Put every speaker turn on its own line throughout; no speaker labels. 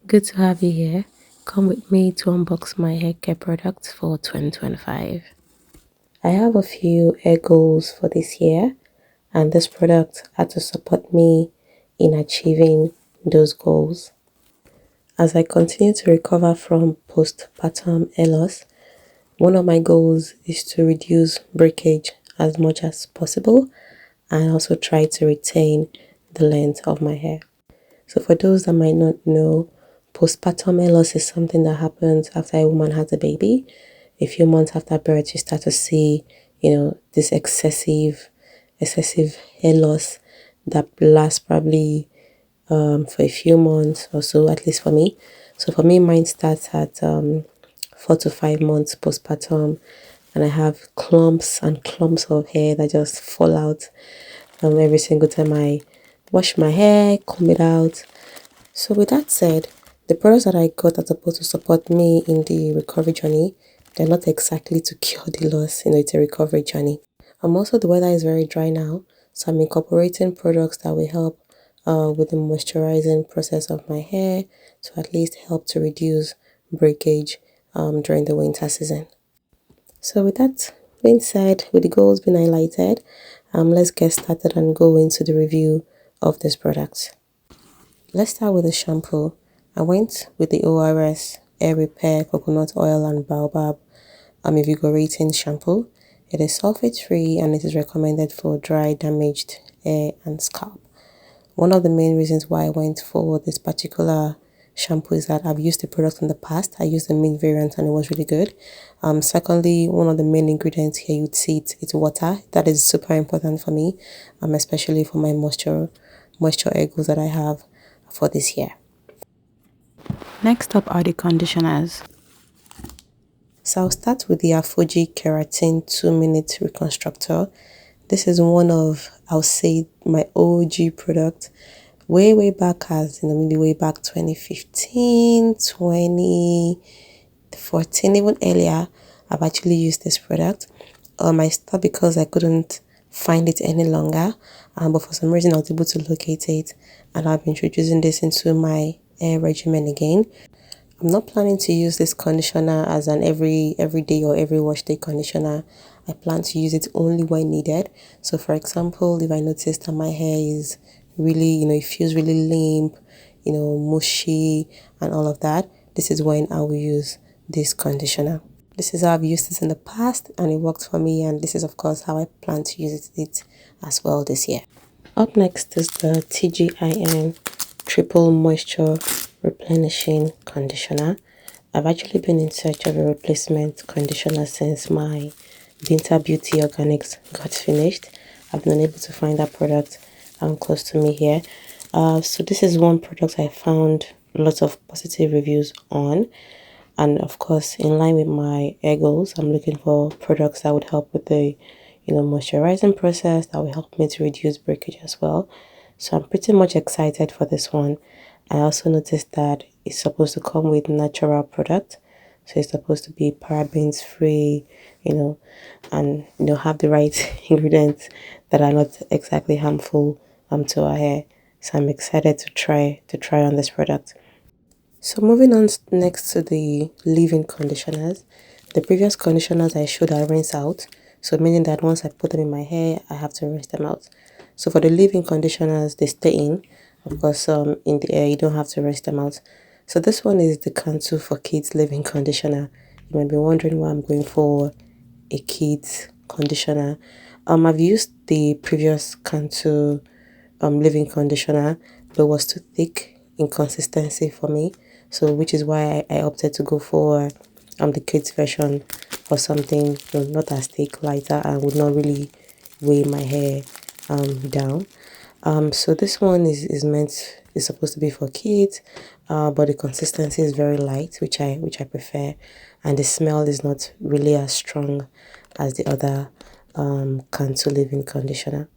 Good to have you here. Come with me to unbox my hair care products for 2025. I have a few hair goals for this year, and this product had to support me in achieving those goals. As I continue to recover from postpartum hair loss, one of my goals is to reduce breakage as much as possible and also try to retain the length of my hair. So for those that might not know, postpartum hair loss is something that happens after a woman has a baby. A few months after birth, you start to see, this excessive hair loss that lasts probably for a few months or so, at least for me. So for me, mine starts at 4 to 5 months postpartum, and I have clumps and clumps of hair that just fall out every single time I wash my hair, comb it out. So with that said, the products that I got are supposed to support me in the recovery journey. They're not exactly to cure the loss, it's a recovery journey. Also, the weather is very dry now, so I'm incorporating products that will help with the moisturizing process of my hair to at least help to reduce breakage during the winter season. So with that being said, with the goals being highlighted, let's get started and go into the review of this product. Let's start with the shampoo. I went with the ORS Air Repair Coconut Oil and Baobab Invigorating Shampoo. It is sulfate free and it is recommended for dry, damaged hair and scalp. One of the main reasons why I went for this particular shampoo is that I've used the product in the past. I used the mint variant and it was really good. Secondly, one of the main ingredients here, you'd see it's water. That is super important for me, especially for my moisture hair goals that I have for this year. Next up are the conditioners. So I'll start with the Afuji Keratin 2-minute reconstructor. This is one of, I'll say, my OG product. Way back as, maybe way back 2015, 2014, even earlier, I've actually used this product. I stopped because I couldn't find it any longer. But for some reason, I was able to locate it. And I've been introducing this into my hair regimen again. I'm not planning to use this conditioner as an every day or every wash day conditioner. I plan to use it only when needed. So for example, if I notice that my hair is really, it feels really limp, mushy and all of that, this is when I will use this conditioner. This is how I've used it in the past and it worked for me, and this is of course how I plan to use it as well this year. Up next is the TGIN Triple Moisture Replenishing Conditioner. I've actually been in search of a replacement conditioner since my Binta Beauty Organics got finished. I've been able to find that product close to me here. So this is one product I found lots of positive reviews on. And of course, in line with my hair goals, I'm looking for products that would help with the moisturizing process, that will help me to reduce breakage as well. So I'm pretty much excited for this one. I also noticed that it's supposed to come with natural product. So it's supposed to be parabens free, and have the right ingredients that are not exactly harmful to our hair. So I'm excited to try on this product. So moving on next to the leave-in conditioners. The previous conditioners I showed are rinse out. So meaning that once I put them in my hair, I have to rinse them out. So for the leave-in conditioners, they stay in. Of course, in the air, you don't have to rinse them out. So this one is the Cantu for Kids leave-in conditioner. You might be wondering why I'm going for a kids conditioner. I've used the previous Cantu leave-in conditioner, but it was too thick in consistency for me. So which is why I opted to go for the kids version, or something not as thick, lighter, and would not really weigh my hair down. So this one is supposed to be for kids, but the consistency is very light, which I prefer, and the smell is not really as strong as the other Cantu leave-in conditioner.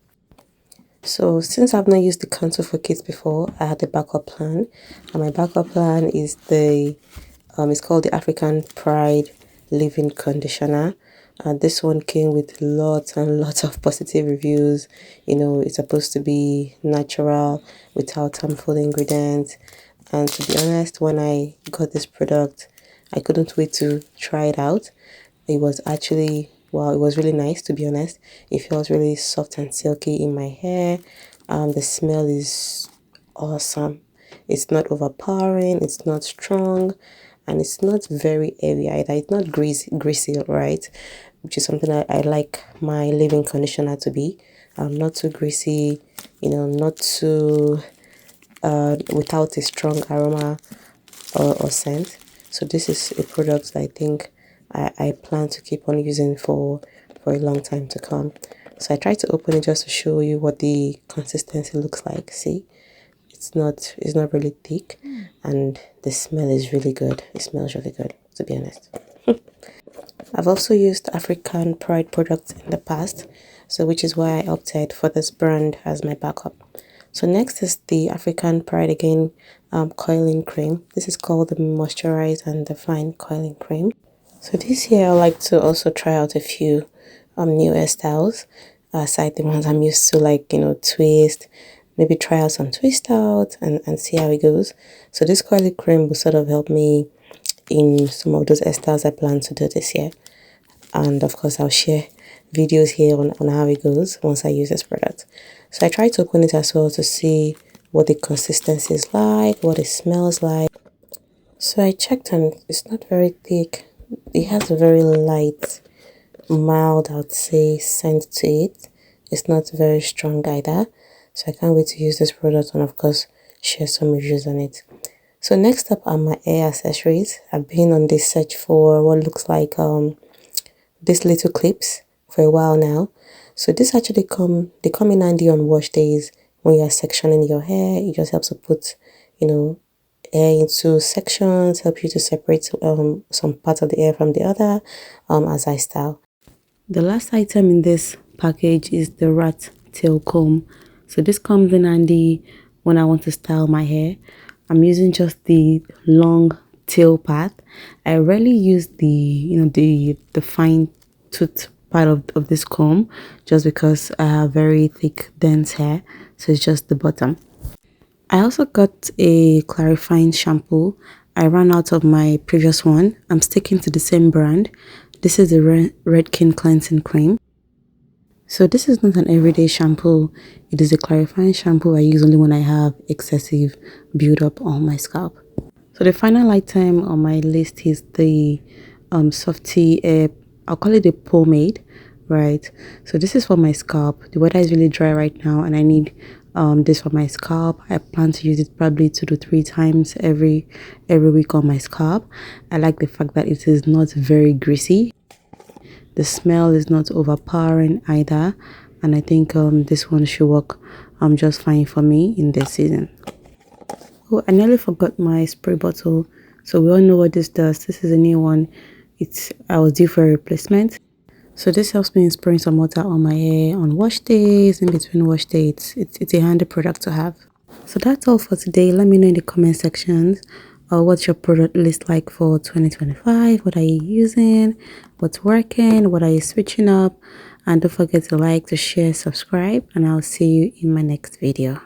So since I've not used the Cantu for Kids before, I had a backup plan, and my backup plan is it's called the African Pride leave-in conditioner. And this one came with lots and lots of positive reviews. It's supposed to be natural, without harmful ingredients, And to be honest, when I got this product, I couldn't wait to try it out. It was actually, well, it was really nice, to be honest. It feels really soft and silky in my hair. The smell is awesome. It's not overpowering, it's not strong, and it's not very heavy either. It's not greasy, right? Which is something I like my leave-in conditioner to be. Not too greasy, not too without a strong aroma or scent. So this is a product that I think I plan to keep on using for a long time to come. So I tried to open it just to show you what the consistency looks like. See, it's not really thick, and the smell is really good. It smells really good, to be honest. I've also used African Pride products in the past, so which is why I opted for this brand as my backup. So next is the African Pride again coiling cream. This is called the Moisturize and Define Coiling Cream. So this year I like to also try out a few new hairstyles aside the ones I'm used to, like twist. Maybe try out some twist out and see how it goes. So this coiling cream will sort of help me in some of those hairstyles I plan to do this year. And of course I'll share videos here on how it goes once I use this product. So I tried to open it as well to see what the consistency is like, what it smells like. So I checked and it's not very thick. It has a very light, mild, I would say, scent to it. It's not very strong either. So I can't wait to use this product and of course share some reviews on it. So next up are my hair accessories. I've been on this search for what looks like these little clips for a while now. So this actually they come in handy on wash days when you're sectioning your hair. It just helps to put hair into sections, help you to separate some part of the hair from the other as I style. The last item in this package is the rat tail comb. So this comes in handy when I want to style my hair. I'm using just the long tail part. I rarely use the fine tooth part of this comb just because I have very thick dense hair, so it's just the bottom. I also got a clarifying shampoo. I ran out of my previous one. I'm sticking to the same brand. This is the Redken cleansing cream. So this is not an everyday shampoo. It is a clarifying shampoo I use only when I have excessive buildup on my scalp. So the final item on my list is the Softy, I'll call it a pomade, right? So this is for my scalp. The weather is really dry right now and I need this for my scalp. I plan to use it probably 2 to 3 times every week on my scalp. I like the fact that it is not very greasy. The smell is not overpowering either, and I think this one should work just fine for me in this season. Oh, I nearly forgot my spray bottle. So we all know what this does. This is a new one. I was due for a replacement. So this helps me in spraying some water on my hair on wash days, in between wash days. It's a handy product to have. So that's all for today. Let me know in the comment sections what's your product list like for 2025. What are you using? What's working? What are you switching up? And don't forget to like, to share, subscribe, and I'll see you in my next video.